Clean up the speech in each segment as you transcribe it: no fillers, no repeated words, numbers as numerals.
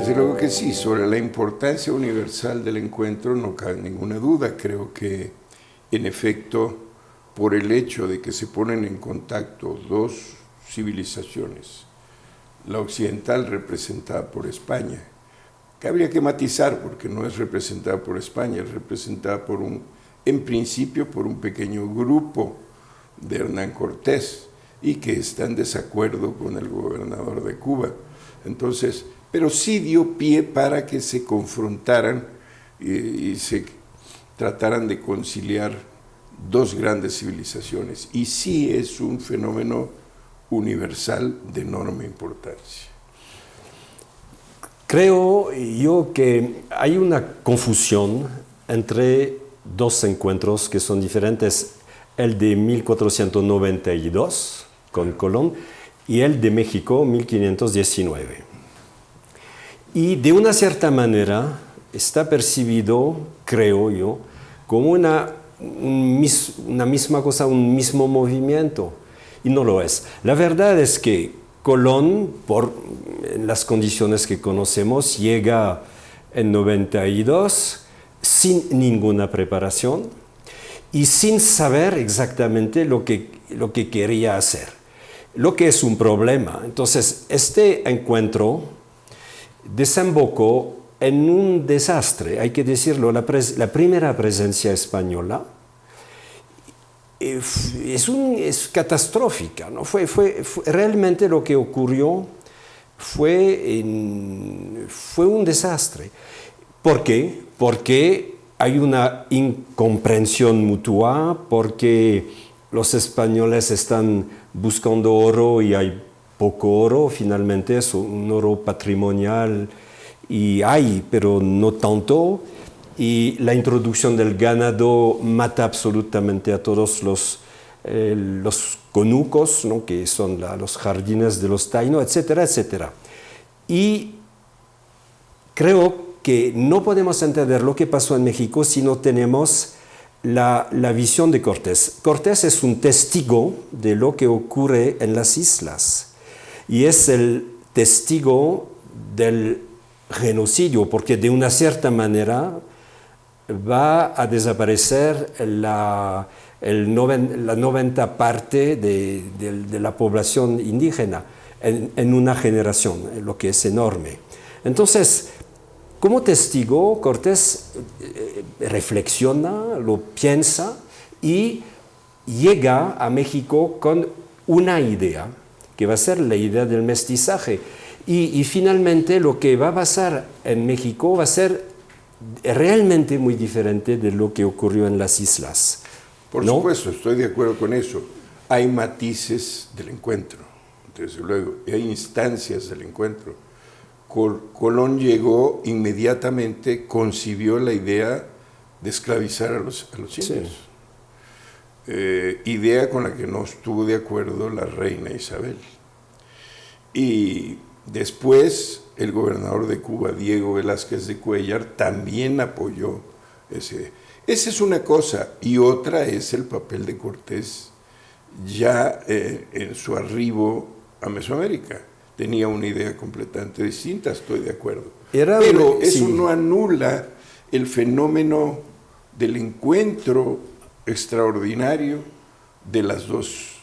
Desde luego que sí, sobre la importancia universal del encuentro no cabe ninguna duda. Creo que, en efecto, por el hecho de que se ponen en contacto dos civilizaciones, la occidental representada por España, que habría que matizar porque no es representada por España, es representada por en principio por un pequeño grupo de Hernán Cortés y que está en desacuerdo con el gobernador de Cuba. Entonces, pero sí dio pie para que se confrontaran y se trataran de conciliar dos grandes civilizaciones. Y sí es un fenómeno universal de enorme importancia. Creo yo que hay una confusión entre dos encuentros que son diferentes, el de 1492 con Colón y el de México 1519. Y de una cierta manera está percibido, creo yo, como una misma cosa, un mismo movimiento. Y no lo es. La verdad es que Colón, por las condiciones que conocemos, llega en 92 sin ninguna preparación y sin saber exactamente lo que quería hacer, lo que es un problema. Entonces, este encuentro desembocó en un desastre, hay que decirlo. La primera presencia española es catastrófica, ¿no? Fue realmente lo que ocurrió fue un desastre. ¿Por qué? Porque hay una incomprensión mutua, porque los españoles están buscando oro y hay poco oro, finalmente es un oro patrimonial y hay, pero no tanto. Y la introducción del ganado mata absolutamente a todos los conucos, ¿no? Que son los jardines de los Taínos, etcétera, etcétera. Y creo que no podemos entender lo que pasó en México si no tenemos la visión de Cortés. Cortés es un testigo de lo que ocurre en las islas y es el testigo del genocidio, porque de una cierta manera va a desaparecer la 90 parte de la población indígena en una generación, lo que es enorme. Entonces, como testigo, Cortés reflexiona, lo piensa y llega a México con una idea, que va a ser la idea del mestizaje. Y finalmente lo que va a pasar en México va a ser realmente muy diferente de lo que ocurrió en las islas. Por ¿no? supuesto, estoy de acuerdo con eso. Hay matices del encuentro, desde luego, y hay instancias del encuentro. Colón llegó inmediatamente, concibió la idea de esclavizar a los indios. Sí. Idea con la que no estuvo de acuerdo la reina Isabel. Y después el gobernador de Cuba, Diego Velázquez de Cuéllar, también apoyó ese. Esa es una cosa, y otra es el papel de Cortés ya en su arribo a Mesoamérica. Tenía una idea completamente distinta, estoy de acuerdo. Pero eso no anula el fenómeno del encuentro extraordinario de las dos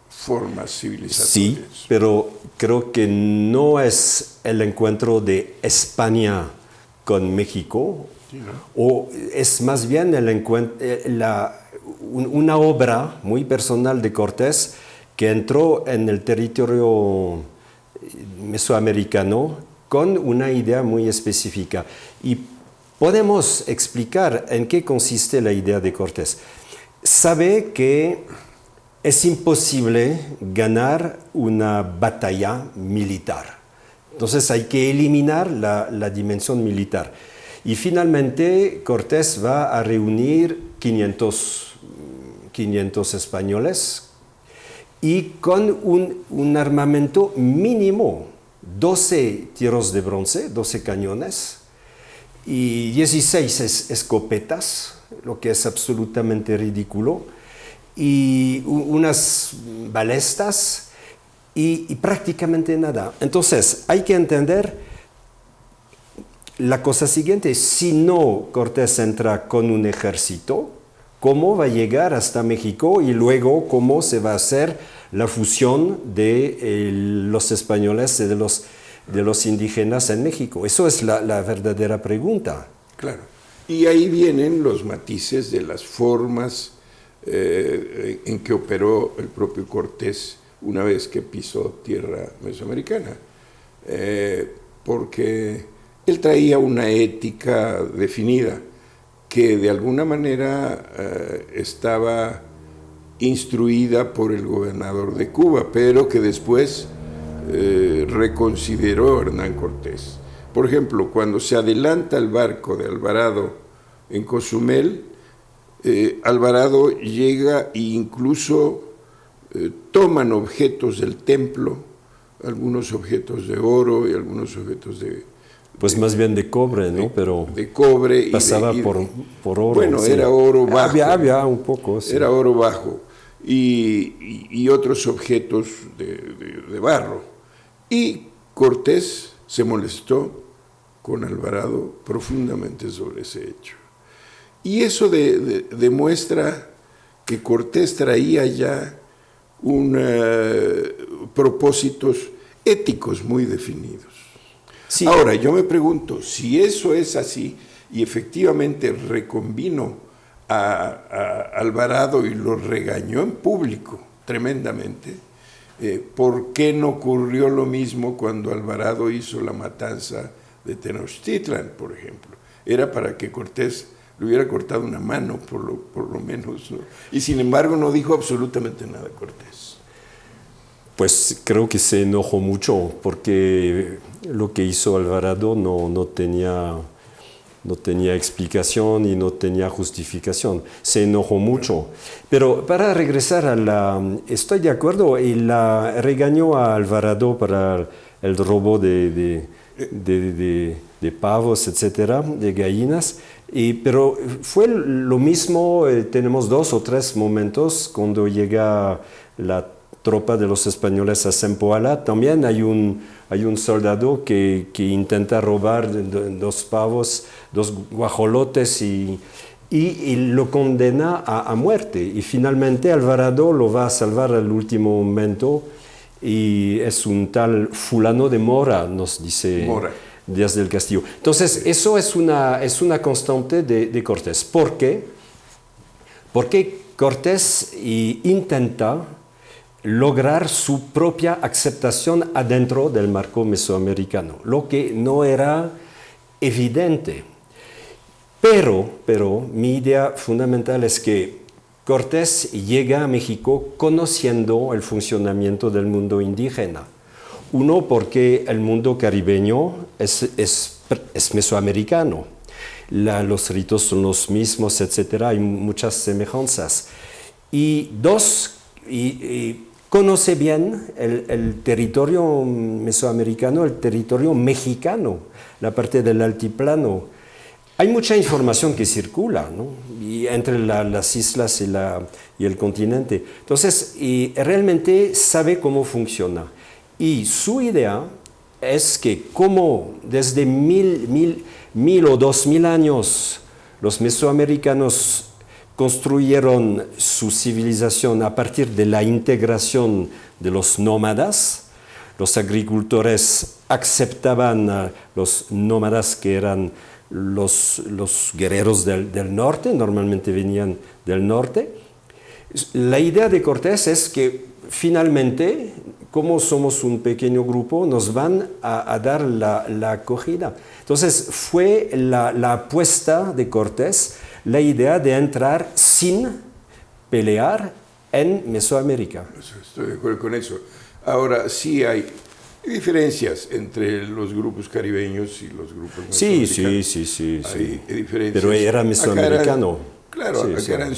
formas civilizatorias. Sí, pero creo que no es el encuentro de España con México, sí, ¿no? O es más bien una obra muy personal de Cortés que entró en el territorio mesoamericano con una idea muy específica. Y podemos explicar en qué consiste la idea de Cortés. Sabe que es imposible ganar una batalla militar. Entonces hay que eliminar la dimensión militar. Y finalmente Cortés va a reunir 500 españoles y con un armamento mínimo, 12 tiros de bronce, 12 cañones y 16 escopetas, lo que es absolutamente ridículo, y unas balestas y prácticamente nada. Entonces hay que entender la cosa siguiente, si no Cortés entra con un ejército, ¿cómo va a llegar hasta México y luego cómo se va a hacer la fusión de los españoles y de los indígenas en México? Eso es la verdadera pregunta. Claro. Y ahí vienen los matices de las formas en que operó el propio Cortés una vez que pisó tierra mesoamericana. Porque él traía una ética definida que de alguna manera estaba instruida por el gobernador de Cuba, pero que después reconsideró Hernán Cortés. Por ejemplo, cuando se adelanta el barco de Alvarado en Cozumel, Alvarado llega e incluso toman objetos del templo, algunos objetos de oro y algunos objetos de... Pues más bien de cobre, ¿no? Pero de cobre. Pasaba por oro. Bueno, sí. Era oro bajo. Había un poco, sí. Era oro bajo. Y otros objetos de barro. Y Cortés se molestó con Alvarado profundamente sobre ese hecho. Y eso demuestra que Cortés traía ya propósitos éticos muy definidos. Sí. Ahora, yo me pregunto, si eso es así, y efectivamente reconvino a Alvarado y lo regañó en público tremendamente, ¿por qué no ocurrió lo mismo cuando Alvarado hizo la matanza de Tenochtitlan, por ejemplo? Era para que Cortés le hubiera cortado una mano, por lo menos, ¿no? Y sin embargo no dijo absolutamente nada Cortés. Pues creo que se enojó mucho porque lo que hizo Alvarado no tenía explicación y no tenía justificación. Se enojó mucho. Pero para regresar estoy de acuerdo, él regañó a Alvarado para el robo de pavos, etcétera, de gallinas. Pero fue lo mismo, tenemos 2 o 3 momentos cuando llega la tropa de los españoles a Zempoala. También hay un soldado que intenta robar 2 pavos, 2 guajolotes y lo condena a muerte. Y finalmente Alvarado lo va a salvar al último momento y es un tal fulano de Mora, nos dice Mora. Díaz del Castillo. Entonces, eso es una constante de Cortés. ¿Por qué? Porque Cortés intenta lograr su propia aceptación adentro del marco mesoamericano, lo que no era evidente. Pero mi idea fundamental es que Cortés llega a México conociendo el funcionamiento del mundo indígena. Uno, porque el mundo caribeño es mesoamericano. Los ritos son los mismos, etc. Hay muchas semejanzas. Y 2, conoce bien el territorio mesoamericano, el territorio mexicano, la parte del altiplano. Hay mucha información que circula, ¿no? Y entre las islas y el continente. Entonces, realmente sabe cómo funciona. Y su idea es que como desde 1000 o 2000 años los mesoamericanos construyeron su civilización a partir de la integración de los nómadas. Los agricultores aceptaban a los nómadas que eran los guerreros del norte, normalmente venían del norte. La idea de Cortés es que finalmente, como somos un pequeño grupo, nos van a dar la acogida. Entonces fue la apuesta de Cortés, la idea de entrar sin pelear en Mesoamérica. Estoy de acuerdo con eso. Ahora, sí hay diferencias entre los grupos caribeños y los grupos mesoamericanos. Sí. Hay diferencias. Pero era mesoamericano. Claro, acá eran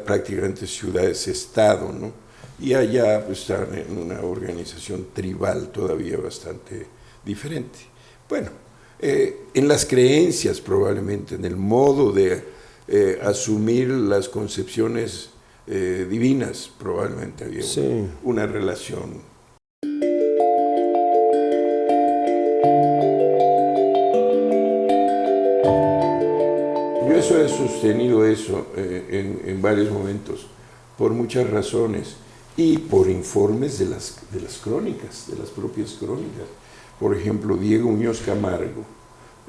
prácticamente ciudades-estado, ¿no? Y allá pues, están en una organización tribal todavía bastante diferente. Bueno, en las creencias probablemente, en el modo de asumir las concepciones divinas, probablemente había una relación. sostenido eso en varios momentos, por muchas razones, y por informes de las crónicas, de las propias crónicas. Por ejemplo, Diego Muñoz Camargo,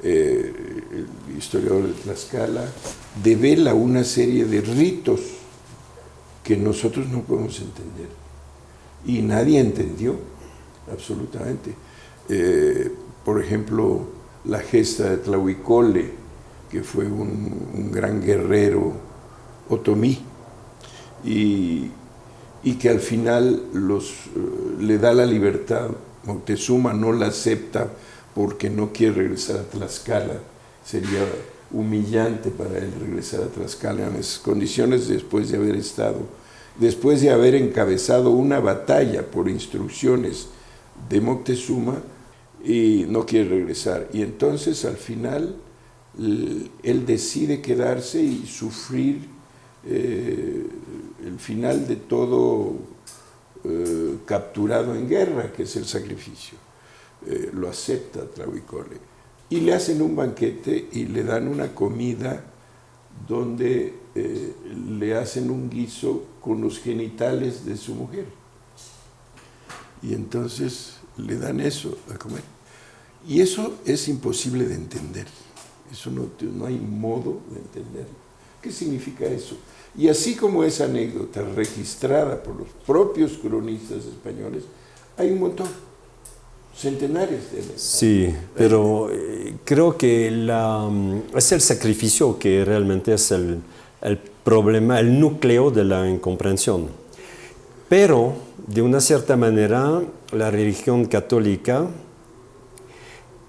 el historiador de Tlaxcala, devela una serie de ritos que nosotros no podemos entender, y nadie entendió, absolutamente. Por ejemplo, la gesta de Tlahuicole, que fue un gran guerrero otomí, y que al final le da la libertad. Moctezuma no la acepta porque no quiere regresar a Tlaxcala. Sería humillante para él regresar a Tlaxcala en esas condiciones después de haber encabezado una batalla por instrucciones de Moctezuma, y no quiere regresar. Y entonces al final él decide quedarse y sufrir el final de todo capturado en guerra, que es el sacrificio. Lo acepta Tlahuicole. Y le hacen un banquete y le dan una comida donde le hacen un guiso con los genitales de su mujer. Y entonces le dan eso a comer. Y eso es imposible de entender. Eso no hay modo de entender. ¿Qué significa eso? Y así como esa anécdota registrada por los propios cronistas españoles, hay un montón, centenares de ellos. Sí, pero creo que es el sacrificio que realmente es el problema, el núcleo de la incomprensión. Pero, de una cierta manera, la religión católica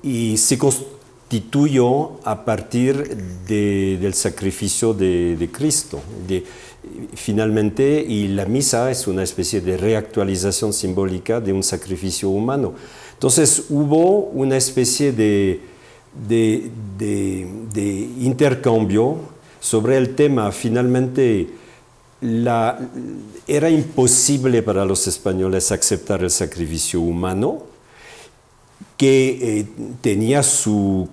se constituyó a partir del sacrificio de Cristo. Finalmente, y la misa es una especie de reactualización simbólica de un sacrificio humano. Entonces hubo una especie de intercambio sobre el tema. Finalmente, era imposible para los españoles aceptar el sacrificio humano, que tenía su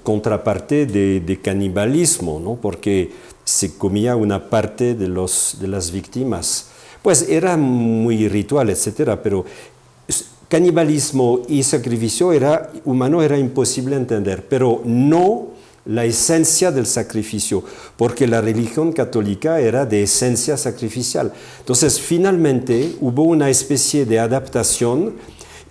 contraparte de canibalismo, ¿no? Porque se comía una parte de las víctimas. Pues era muy ritual, etcétera, pero canibalismo y sacrificio humano era imposible entender, pero no la esencia del sacrificio, porque la religión católica era de esencia sacrificial. Entonces, finalmente, hubo una especie de adaptación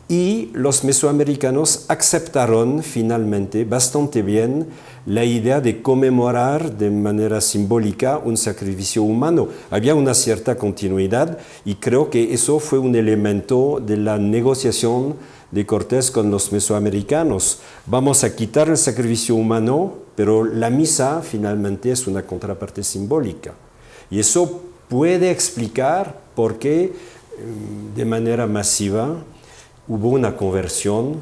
y los mesoamericanos aceptaron finalmente bastante bien la idea de conmemorar de manera simbólica un sacrificio humano. Había una cierta continuidad y creo que eso fue un elemento de la negociación de Cortés con los mesoamericanos. Vamos a quitar el sacrificio humano, pero la misa finalmente es una contraparte simbólica. Y eso puede explicar por qué de manera masiva hubo una conversión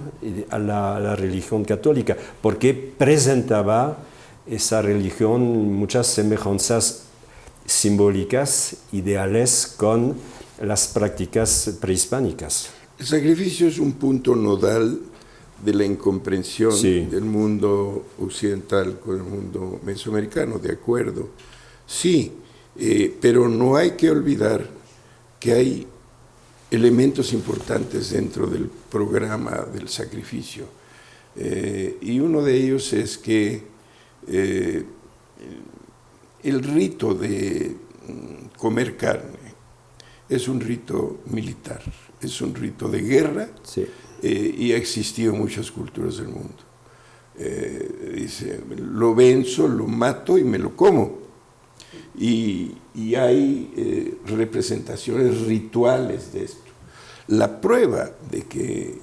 a la religión católica, porque presentaba esa religión muchas semejanzas simbólicas, ideales, con las prácticas prehispánicas. El sacrificio es un punto nodal de la incomprensión del mundo occidental con el mundo mesoamericano, de acuerdo. Sí, pero no hay que olvidar que hay elementos importantes dentro del programa del sacrificio. Y uno de ellos es que el rito de comer carne es un rito militar, es un rito de guerra, y ha existido en muchas culturas del mundo. Dice, lo venzo, lo mato y me lo como. Y hay representaciones rituales de esto. La prueba de que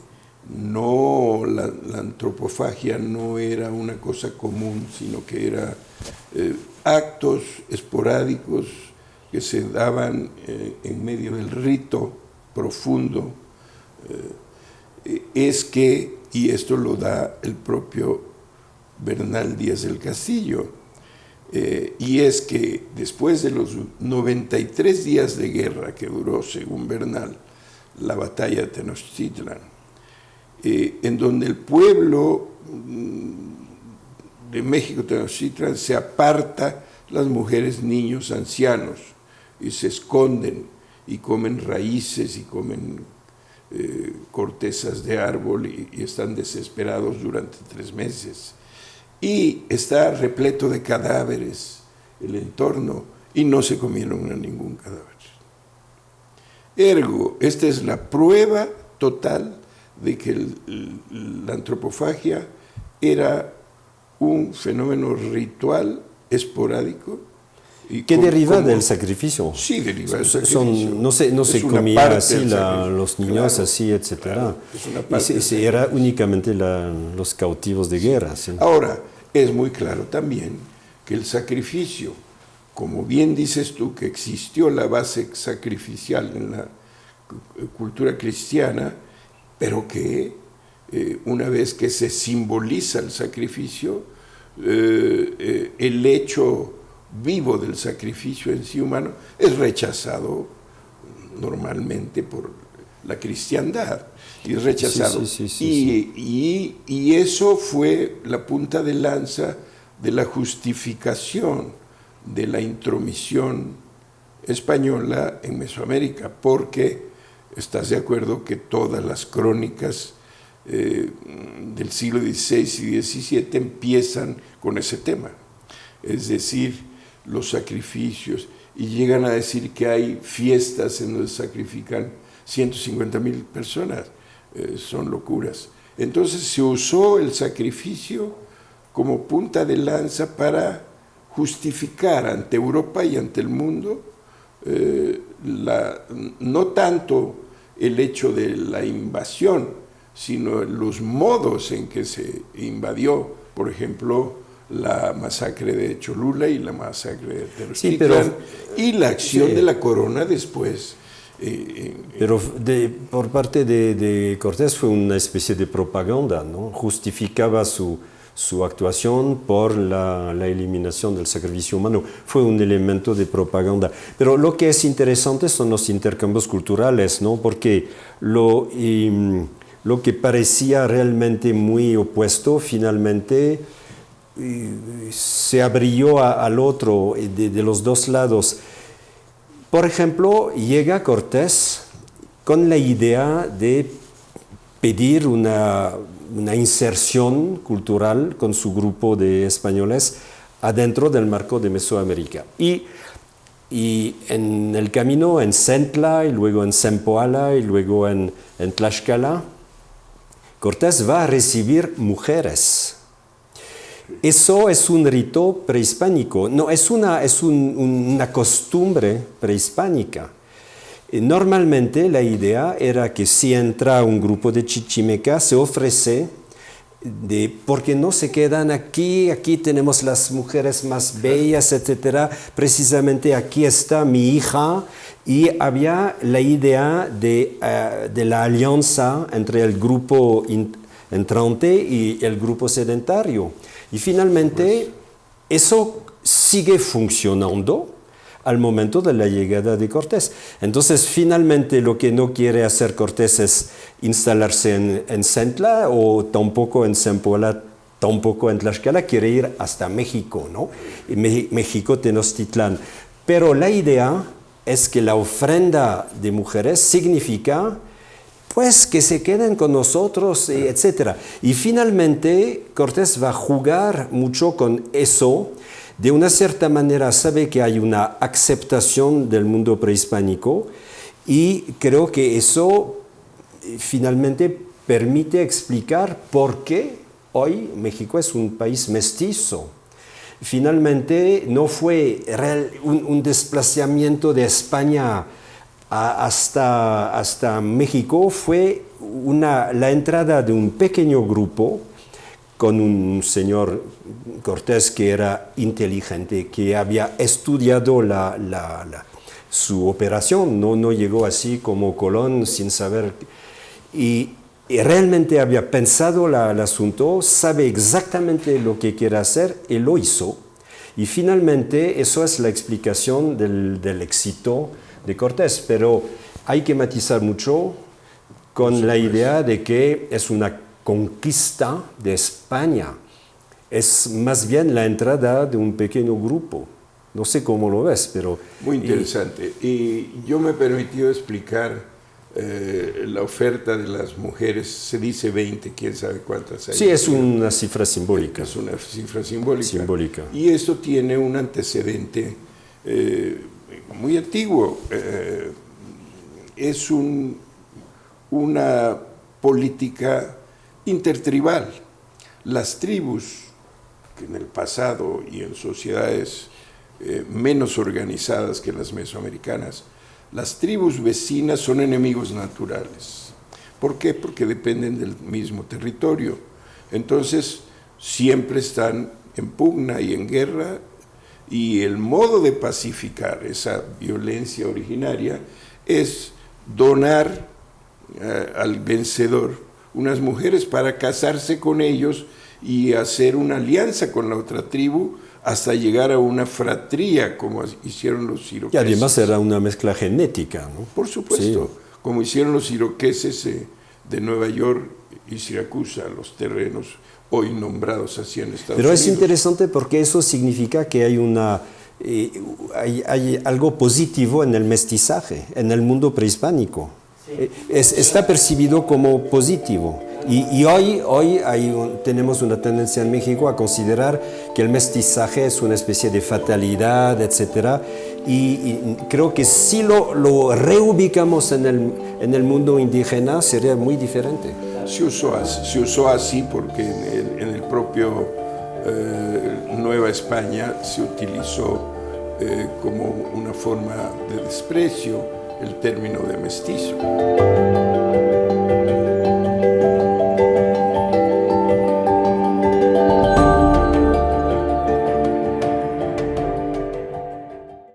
la antropofagia no era una cosa común, sino que era actos esporádicos que se daban en medio del rito profundo, es que, y esto lo da el propio Bernal Díaz del Castillo, y es que después de los 93 días de guerra que duró, según Bernal, la batalla de Tenochtitlan, en donde el pueblo de México Tenochtitlan se aparta, las mujeres, niños, ancianos, y se esconden y comen raíces y comen cortezas de árbol y están desesperados durante 3 meses. Y está repleto de cadáveres el entorno y no se comieron a ningún cadáver. Ergo, esta es la prueba total de que la antropofagia era un fenómeno ritual esporádico. ¿Que deriva del sacrificio? Sí, deriva del sacrificio. No se comía así los niños, claro, así, etc. Claro, era únicamente los cautivos de guerra. ¿Sí? Ahora, es muy claro también que el sacrificio, como bien dices tú, que existió la base sacrificial en la cultura cristiana, pero que una vez que se simboliza el sacrificio, el hecho vivo del sacrificio en sí humano es rechazado normalmente por la cristiandad, y es rechazado. Y eso fue la punta de lanza de la justificación de la intromisión española en Mesoamérica, porque estás de acuerdo que todas las crónicas del siglo XVI y XVII empiezan con ese tema, es decir, los sacrificios, y llegan a decir que hay fiestas en donde sacrifican 150,000 personas. Son locuras. Entonces se usó el sacrificio como punta de lanza para justificar ante Europa y ante el mundo no tanto el hecho de la invasión, sino los modos en que se invadió. Por ejemplo, la masacre de Cholula y la masacre de Tenochtitlán, y la acción de la corona después. Pero por parte de Cortés fue una especie de propaganda, ¿no? Justificaba su actuación por la eliminación del sacrificio humano. Fue un elemento de propaganda. Pero lo que es interesante son los intercambios culturales, ¿no? Porque lo que parecía realmente muy opuesto, finalmente se abrió al otro de los dos lados. Por ejemplo, llega Cortés con la idea de pedir una inserción cultural con su grupo de españoles adentro del marco de Mesoamérica. Y en el camino, en Centla, y luego en Zempoala, y luego en Tlaxcala, Cortés va a recibir mujeres. Eso es un rito prehispánico, no, es una costumbre prehispánica. Normalmente la idea era que si entra un grupo de chichimecas se ofrece porque no se quedan aquí tenemos las mujeres más bellas, etcétera, precisamente aquí está mi hija, y había la idea de la alianza entre el grupo entrante y el grupo sedentario. Y finalmente, eso sigue funcionando al momento de la llegada de Cortés. Entonces, finalmente, lo que no quiere hacer Cortés es instalarse en Centla, o tampoco en Zempoala, tampoco en Tlaxcala, quiere ir hasta México, ¿no? México, Tenochtitlán. Pero la idea es que la ofrenda de mujeres significa pues que se queden con nosotros, etc. Y finalmente Cortés va a jugar mucho con eso. De una cierta manera sabe que hay una aceptación del mundo prehispánico, y creo que eso finalmente permite explicar por qué hoy México es un país mestizo. Finalmente no fue un desplazamiento de España hasta México, fue la entrada de un pequeño grupo con un señor Cortés que era inteligente, que había estudiado su operación, no llegó así como Colón sin saber, y realmente había pensado el asunto, sabe exactamente lo que quiere hacer y lo hizo. Y finalmente eso es la explicación del éxito de Cortés, pero hay que matizar mucho con la idea de que es una conquista de España, es más bien la entrada de un pequeño grupo. No sé cómo lo ves, pero... Muy interesante. Y yo me he permitido explicar la oferta de las mujeres, se dice 20, quién sabe cuántas hay. Sí, es una cifra simbólica. Es una cifra simbólica. Simbólica. Y esto tiene un antecedente muy antiguo. Es una política intertribal. Las tribus, que en el pasado y en sociedades menos organizadas que las mesoamericanas, las tribus vecinas son enemigos naturales. ¿Por qué? Porque dependen del mismo territorio. Entonces, siempre están en pugna y en guerra, y el modo de pacificar esa violencia originaria es donar al vencedor unas mujeres para casarse con ellos y hacer una alianza con la otra tribu hasta llegar a una fratría, como hicieron los iroqueses. Y además era una mezcla genética, ¿no? Por supuesto, sí. Como hicieron los iroqueses de Nueva York y Siracusa, los terrenos hoy nombrados así en Estados Unidos. Pero es interesante porque eso significa que hay algo positivo en el mestizaje, en el mundo prehispánico. Sí. Está percibido como positivo. Y hoy tenemos una tendencia en México a considerar que el mestizaje es una especie de fatalidad, etc. Y creo que si lo reubicamos en el mundo indígena sería muy diferente. Se usó así porque en el propio Nueva España se utilizó como una forma de desprecio el término de mestizo.